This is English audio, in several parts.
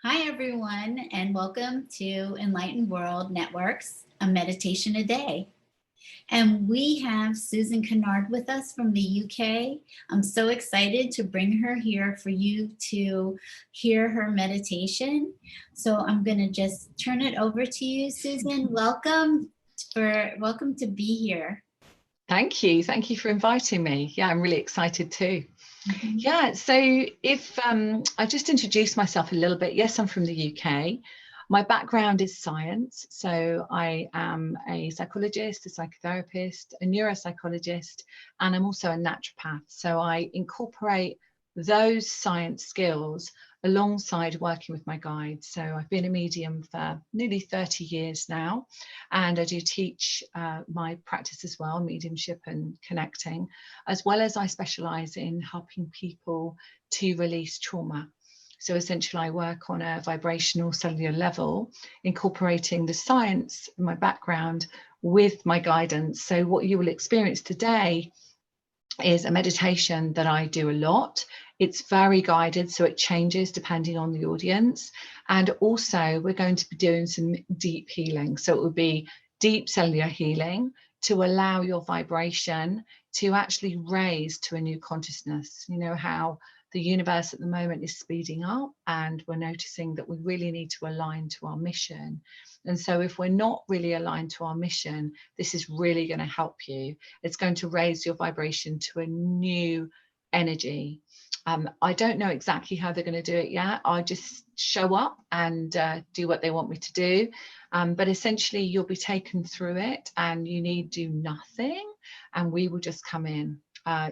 Hi, everyone, and welcome to Enlightened World Network's A Meditation a Day. And we have Susan Kennard with us from the UK. I'm so excited to bring her here for you to hear her meditation. So I'm going to just turn it over to you, Susan. Welcome to be here. Thank you. Thank you for inviting me. Yeah, I'm really excited too. Mm-hmm. Yeah, so if I just introduce myself a little bit. Yes, I'm from the UK. My background is science. So I am a psychologist, a psychotherapist, a neuropsychologist, and I'm also a naturopath. So I incorporate those science skills alongside working with my guides. So I've been a medium for nearly 30 years now, and I do teach my practice as well, mediumship and connecting, as well as I specialize in helping people to release trauma. So essentially I work on a vibrational cellular level, incorporating the science, my background, with my guidance. So what you will experience today is a meditation that I do a lot. It's very guided, so it changes depending on the audience. And also we're going to be doing some deep healing. So it will be deep cellular healing to allow your vibration to actually raise to a new consciousness. You know how the universe at the moment is speeding up, and we're noticing that we really need to align to our mission. And so if we're not really aligned to our mission, this is really going to help you. It's going to raise your vibration to a new energy. I don't know exactly how they're going to do it yet. I just show up and do what they want me to do. But essentially you'll be taken through it, and you need do nothing, and we will just come in.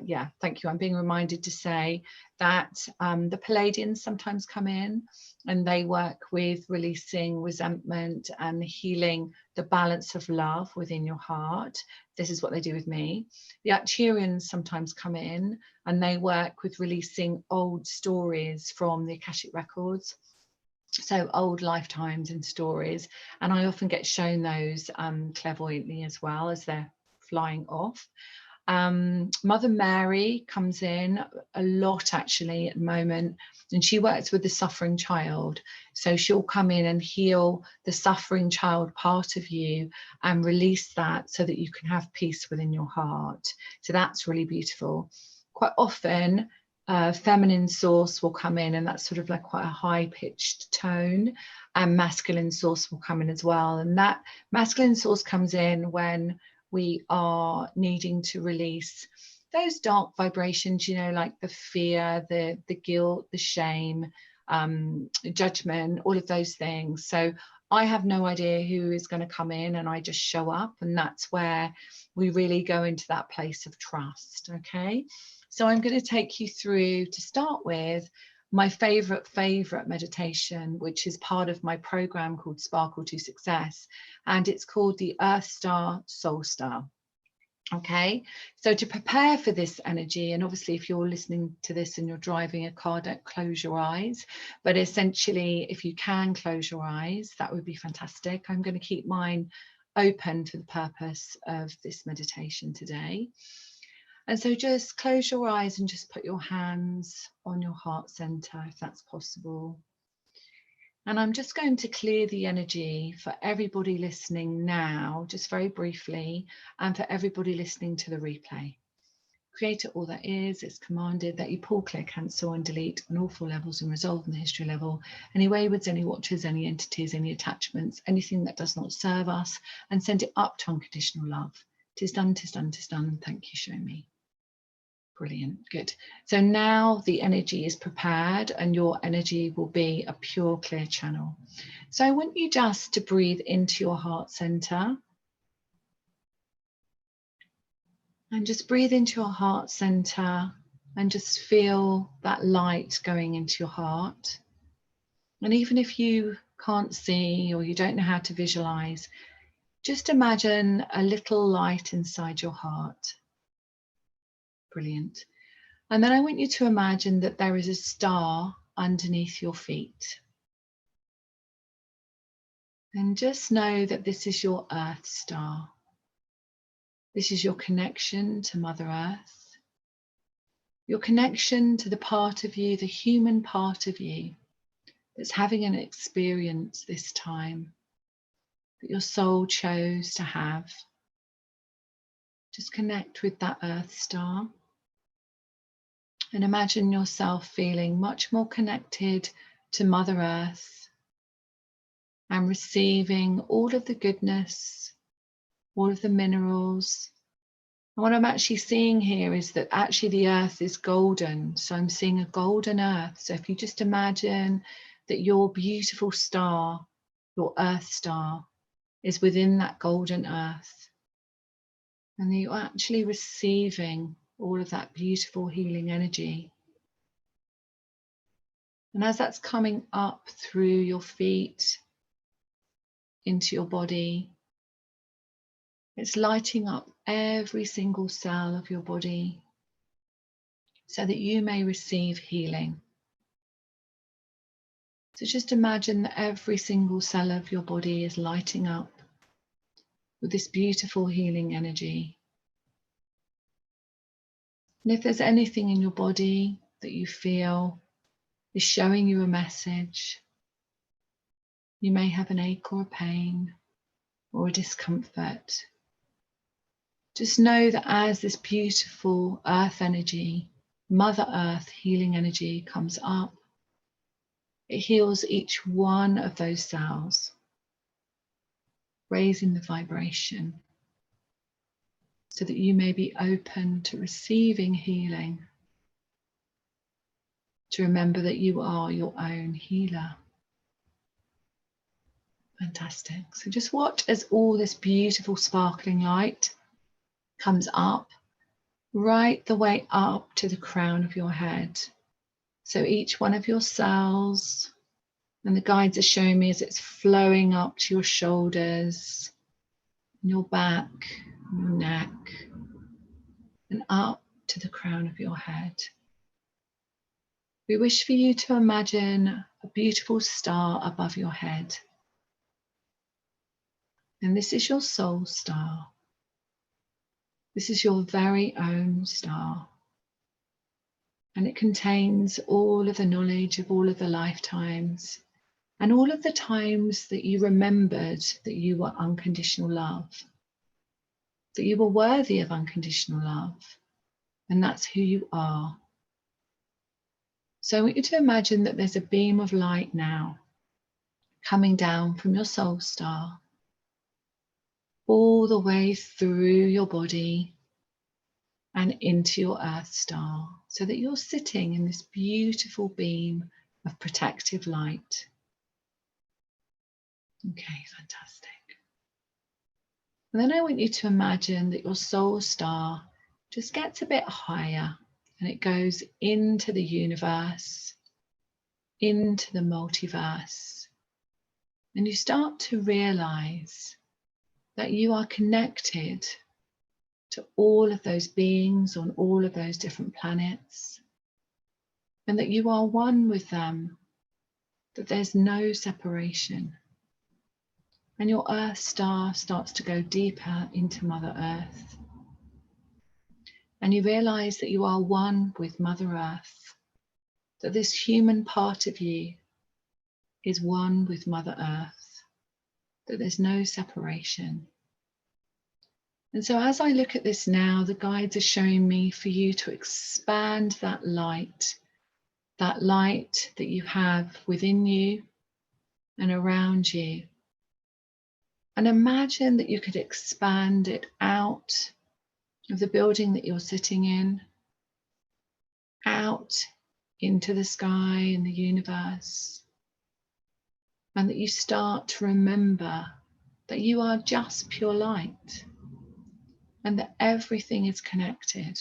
Yeah, thank you. I'm being reminded to say that the Palladians sometimes come in, and they work with releasing resentment and healing the balance of love within your heart. This is what they do with me. The Arcturians sometimes come in, and they work with releasing old stories from the Akashic records. So old lifetimes and stories, and I often get shown those clairvoyantly as well as they're flying off. Mother Mary comes in a lot actually at the moment, and she works with the suffering child. So she'll come in and heal the suffering child part of you and release that so that you can have peace within your heart. So that's really beautiful. Quite often feminine source will come in, and that's sort of like quite a high-pitched tone, and masculine source will come in as well. And that masculine source comes in when we are needing to release those dark vibrations, you know, like the fear, the guilt, the shame, judgment, all of those things. So I have no idea who is going to come in, and I just show up, and that's where we really go into that place of trust. Okay, so I'm going to take you through, to start with, my favorite meditation, which is part of my program called Sparkle to Success, and it's called the Earth Star Soul Star. Okay, so to prepare for this energy, and obviously if you're listening to this and you're driving a car, don't close your eyes, but essentially if you can close your eyes, that would be fantastic. I'm going to keep mine open for the purpose of this meditation today. And so just close your eyes and just put your hands on your heart center if that's possible. And I'm just going to clear the energy for everybody listening now, just very briefly, and for everybody listening to the replay. Creator, all that is, it's commanded that you pull, clear, cancel and delete on all 4 levels and resolve in the history level any waywards, any watchers, any entities, any attachments, anything that does not serve us, and send it up to unconditional love. 'Tis done, 'tis done, 'tis done, and thank you, show me. Brilliant, good. So now the energy is prepared, and your energy will be a pure, clear channel. So I want you just to breathe into your heart center. And just breathe into your heart center and just feel that light going into your heart. And even if you can't see or you don't know how to visualize, just imagine a little light inside your heart. Brilliant. And then I want you to imagine that there is a star underneath your feet. And just know that this is your Earth star. This is your connection to Mother Earth. Your connection to the part of you, the human part of you, that's having an experience this time that your soul chose to have. Just connect with that Earth star and imagine yourself feeling much more connected to Mother Earth and receiving all of the goodness, all of the minerals. And what I'm actually seeing here is that actually the Earth is golden. So I'm seeing a golden Earth. So if you just imagine that your beautiful star, your Earth star, is within that golden Earth, and you're actually receiving all of that beautiful healing energy. And as that's coming up through your feet into your body, it's lighting up every single cell of your body so that you may receive healing. So just imagine that every single cell of your body is lighting up with this beautiful healing energy. And if there's anything in your body that you feel is showing you a message, you may have an ache or a pain or a discomfort. Just know that as this beautiful earth energy, Mother Earth healing energy comes up, it heals each one of those cells, raising the vibration so that you may be open to receiving healing. To remember that you are your own healer. Fantastic. So just watch as all this beautiful sparkling light comes up, right the way up to the crown of your head. So each one of your cells, and the guides are showing me as it's flowing up to your shoulders, your back, your neck, and up to the crown of your head. We wish for you to imagine a beautiful star above your head. And this is your soul star. This is your very own star. And it contains all of the knowledge of all of the lifetimes and all of the times that you remembered that you were unconditional love, that you were worthy of unconditional love. And that's who you are. So I want you to imagine that there's a beam of light now coming down from your soul star all the way through your body and into your earth star, so that you're sitting in this beautiful beam of protective light. Okay, fantastic. And then I want you to imagine that your soul star just gets a bit higher and it goes into the universe, into the multiverse. And you start to realize that you are connected to all of those beings on all of those different planets, and that you are one with them, that there's no separation. And your Earth star starts to go deeper into Mother Earth. And you realize that you are one with Mother Earth, that this human part of you is one with Mother Earth, that there's no separation. And so as I look at this now, the guides are showing me for you to expand that light that you have within you and around you. And imagine that you could expand it out of the building that you're sitting in, out into the sky and the universe, and that you start to remember that you are just pure light and that everything is connected.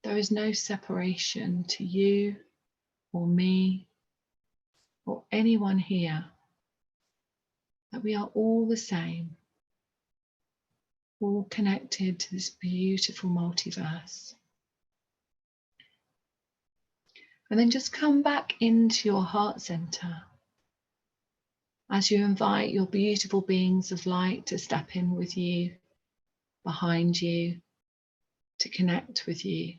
There is no separation to you or me or anyone here, that we are all the same, all connected to this beautiful multiverse. And then just come back into your heart center as you invite your beautiful beings of light to step in with you, behind you, to connect with you.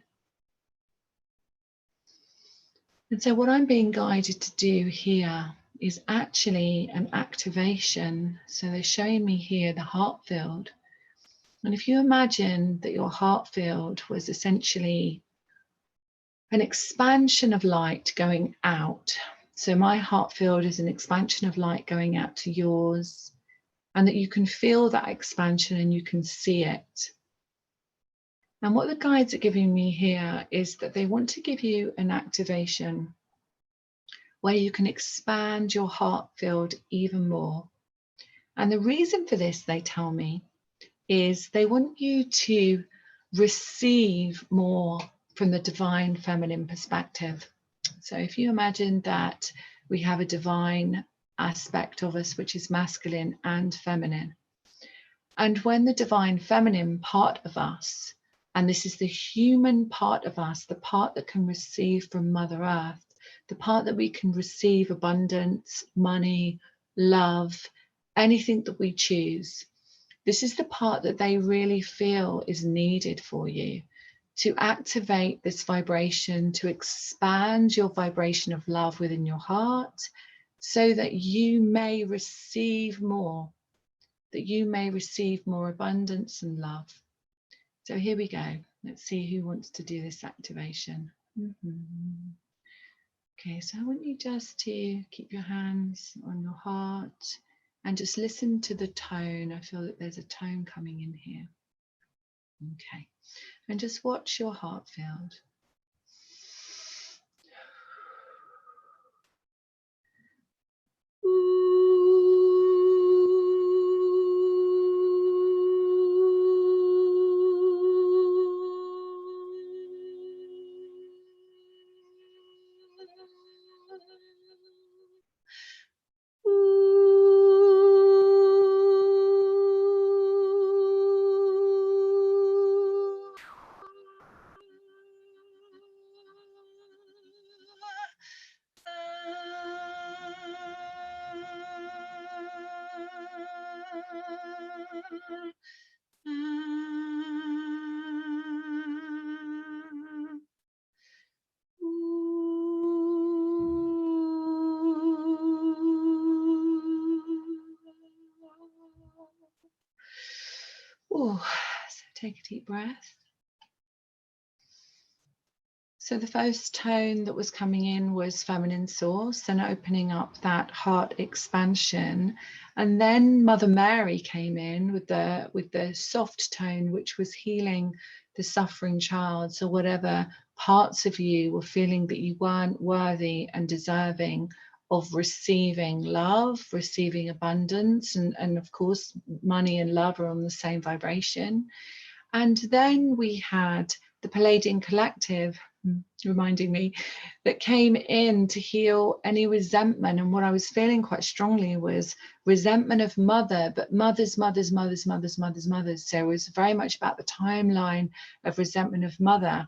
And so what I'm being guided to do here is actually an activation. So they're showing me here the heart field. And if you imagine that your heart field was essentially an expansion of light going out. So my heart field is an expansion of light going out to yours, and that you can feel that expansion and you can see it. And what the guides are giving me here is that they want to give you an activation where you can expand your heart field even more. And the reason for this, they tell me, is they want you to receive more from the divine feminine perspective. So if you imagine that we have a divine aspect of us, which is masculine and feminine. And when the divine feminine part of us, and this is the human part of us, the part that can receive from Mother Earth, the part that we can receive abundance, money, love, anything that we choose. This is the part that they really feel is needed for you to activate this vibration, to expand your vibration of love within your heart so that you may receive more, that you may receive more abundance and love. So here we go. Let's see who wants to do this activation. Okay, so I want you just to keep your hands on your heart and just listen to the tone. I feel that there's a tone coming in here. Okay, and just watch your heart field. Oh, so take a deep breath. So the first tone that was coming in was feminine source and opening up that heart expansion. And then Mother Mary came in with the soft tone, which was healing the suffering child. So whatever parts of you were feeling that you weren't worthy and deserving of receiving love, receiving abundance, and of course, money and love are on the same vibration. And then we had the Palladian Collective, reminding me, that came in to heal any resentment. And what I was feeling quite strongly was resentment of mother, but mothers. So it was very much about the timeline of resentment of mother.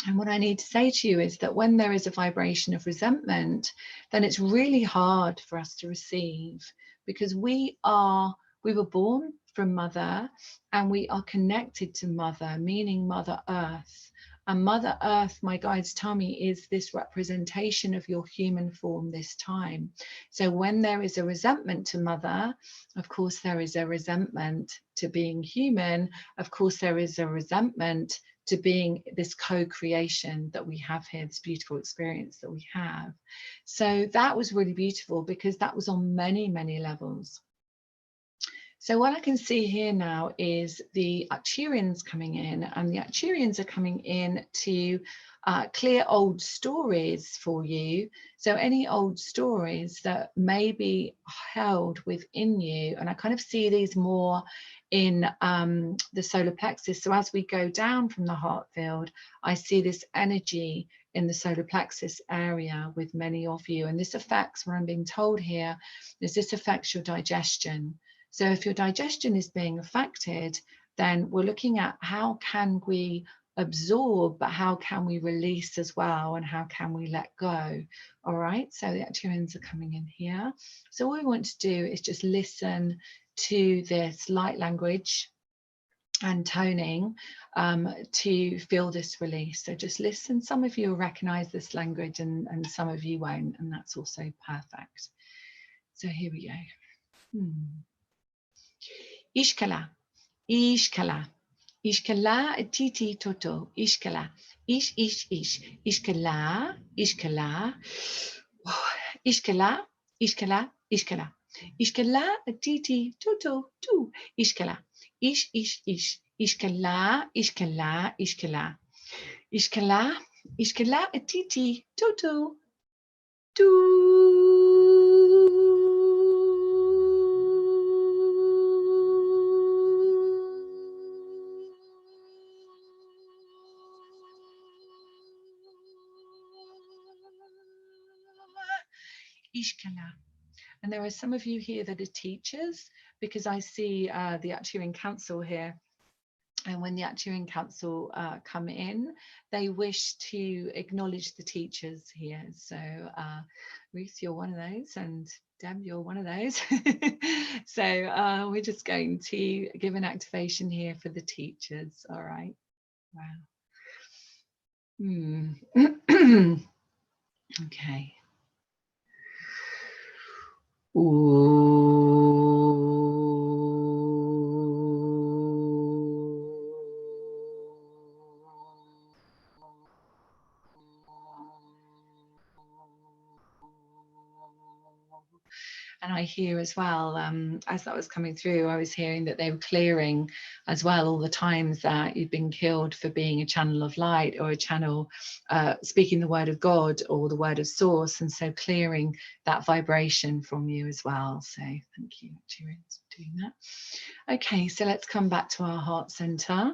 And what I need to say to you is that when there is a vibration of resentment, then it's really hard for us to receive, because we were born from mother and we are connected to mother, meaning Mother Earth. And Mother Earth, my guides tell me, is this representation of your human form this time. So when there is a resentment to mother, of course there is a resentment to being human. Of course there is a resentment to being this co-creation that we have here, this beautiful experience that we have. So that was really beautiful because that was on many, many levels. So what I can see here now is the Arcturians coming in, and the Arcturians are coming in to clear old stories for you. So any old stories that may be held within you, and I kind of see these more in the solar plexus. So as we go down from the heart field, I see this energy in the solar plexus area with many of you. And this affects, what I'm being told here, is this affects your digestion. So if your digestion is being affected, then we're looking at how can we absorb, but how can we release as well, and how can we let go? All right, so the Arcturians are coming in here. So what we want to do is just listen to this light language and toning to feel this release. So just listen. Some of you will recognize this language and some of you won't, and that's also perfect. So here we go. Ishkala, ishkala, ishkala titi toto, ishkala, ish, ishkala, ishkala, ishkala, ishkala, ishkala, ishkala titi toto, tu, ishkala, ish, ishkala, ishkala, ishkala, ishkala, ishkala titi toto, tu. Ishkala. And there are some of you here that are teachers, because I see the Actuarian Council here. And when the Actuarian Council come in, they wish to acknowledge the teachers here. So Ruth, you're one of those, and Deb, you're one of those. So we're just going to give an activation here for the teachers. All right. Wow. Okay. And I hear as well, as that was coming through, I was hearing that they were clearing as well all the times that you've been killed for being a channel of light or a channel speaking the word of God or the word of source, and so clearing that vibration from you as well. So thank you for doing that. Okay, so let's come back to our heart center.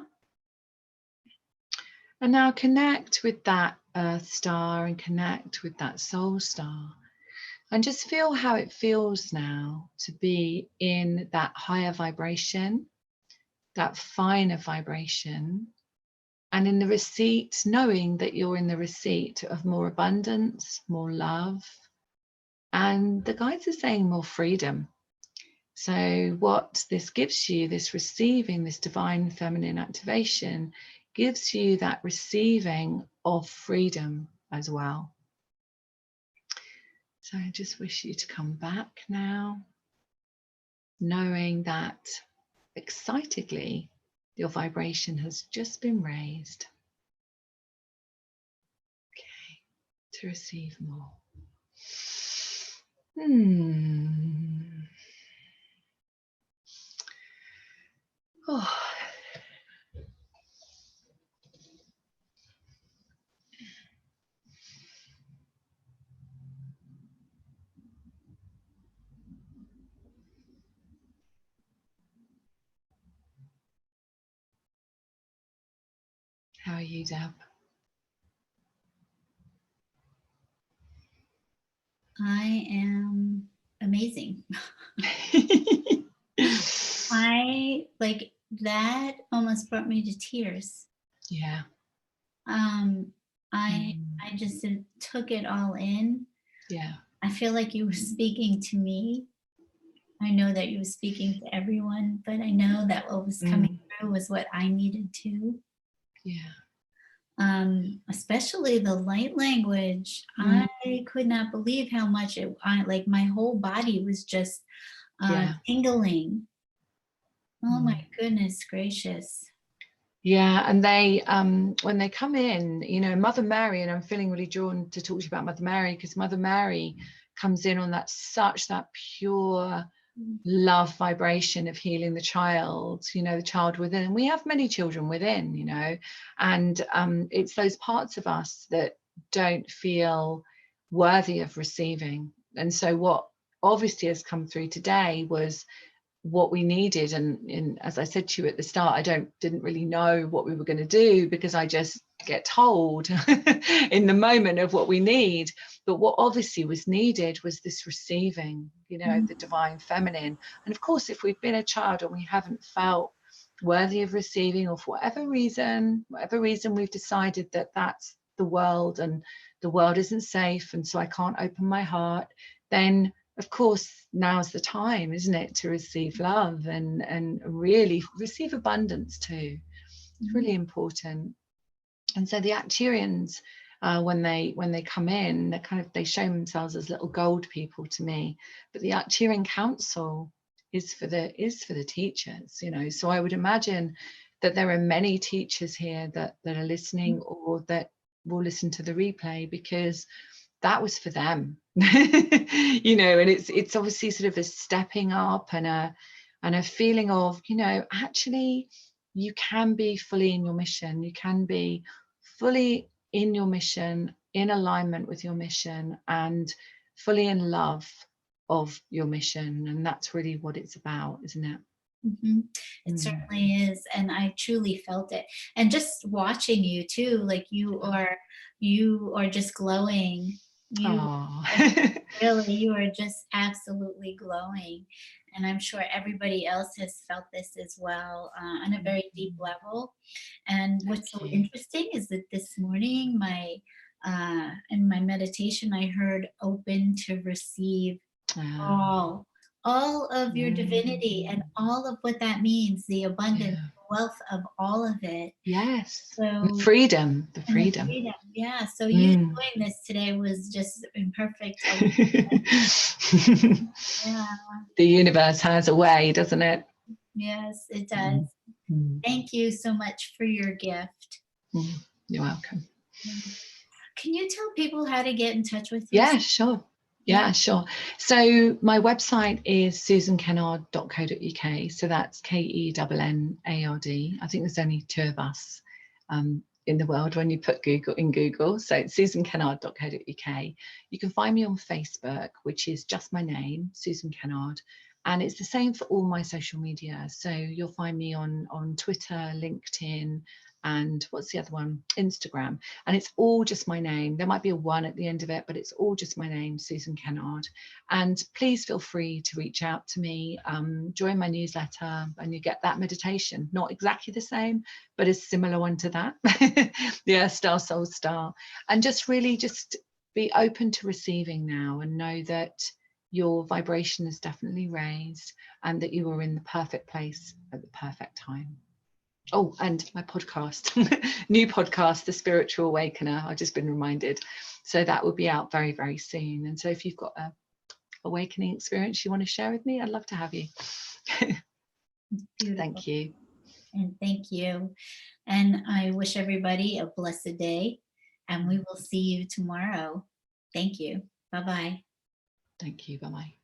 And now connect with that earth star and connect with that soul star. And just feel how it feels now to be in that higher vibration, that finer vibration, and in the receipt, knowing that you're in the receipt of more abundance, more love, and the guides are saying more freedom. So what this gives you, this receiving, this divine feminine activation, gives you that receiving of freedom as well. So I just wish you to come back now, knowing that excitedly your vibration has just been raised. Okay, to receive more. Oh. How are you, Deb? I am amazing. I like that almost brought me to tears. Yeah. I just took it all in. Yeah. I feel like you were speaking to me. I know that you were speaking to everyone, but I know that what was coming through was what I needed to. Yeah. Especially the light language. I could not believe how much like my whole body was just tingling. Oh my goodness gracious. Yeah, and they when they come in, you know, Mother Mary, and I'm feeling really drawn to talk to you about Mother Mary, because Mother Mary comes in on that pure love vibration of healing the child, you know, the child within. And we have many children within, you know, and it's those parts of us that don't feel worthy of receiving. And so what obviously has come through today was what we needed. And as I said to you at the start, I didn't really know what we were going to do, because I just get told in the moment of what we need. But what obviously was needed was this receiving, you know, the divine feminine. And of course, if we've been a child and we haven't felt worthy of receiving, or for whatever reason we've decided that that's the world and the world isn't safe, and so I can't open my heart, then of course, now's the time, isn't it, to receive love and really receive abundance too. It's really important. And so the Acturians, when they come in, they show themselves as little gold people to me. But the Acturian Council is for the teachers, you know. So I would imagine that there are many teachers here that are listening, or that will listen to the replay, because that was for them. You know, and it's obviously sort of a stepping up and a feeling of, you know, actually you can be fully in your mission. You can be fully in your mission, in alignment with your mission, and fully in love of your mission. And that's really what it's about, isn't it? Mm-hmm. It certainly is, and I truly felt it. And just watching you too, like you are just glowing. You are just absolutely glowing, and I'm sure everybody else has felt this as well, on a very deep level. And what's so interesting is that this morning, in my meditation, I heard open to receive all of your divinity and all of what that means, the abundance, wealth of all of it. Yes. So the freedom. Yeah. So you doing this today was just in perfect alignment. Yeah. The universe has a way, doesn't it? Yes, it does. Thank you so much for your gift. You're welcome. Can you tell people how to get in touch with you? Yeah, sure. Yeah, sure. So my website is susankennard.co.uk. So that's KENNARD. I think there's only 2 of us in the world when you put Google in Google. So it's susankennard.co.uk. You can find me on Facebook, which is just my name, Susan Kennard. And it's the same for all my social media. So you'll find me on Twitter, LinkedIn, and what's the other one? Instagram. And it's all just my name. There might be a 1 at the end of it, but it's all just my name, Susan Kennard. And please feel free to reach out to me, join my newsletter, and you get that meditation. Not exactly the same, but a similar one to that. Yeah, Star Soul Star. And just be open to receiving now, and know that your vibration is definitely raised, and that you are in the perfect place at the perfect time. Oh, and my podcast, new podcast, The Spiritual Awakener, I've just been reminded. So that will be out very, very soon. And so if you've got a awakening experience you want to share with me, I'd love to have you. Thank you. And thank you. And I wish everybody a blessed day, and we will see you tomorrow. Thank you. Bye-bye. Thank you. Bye-bye.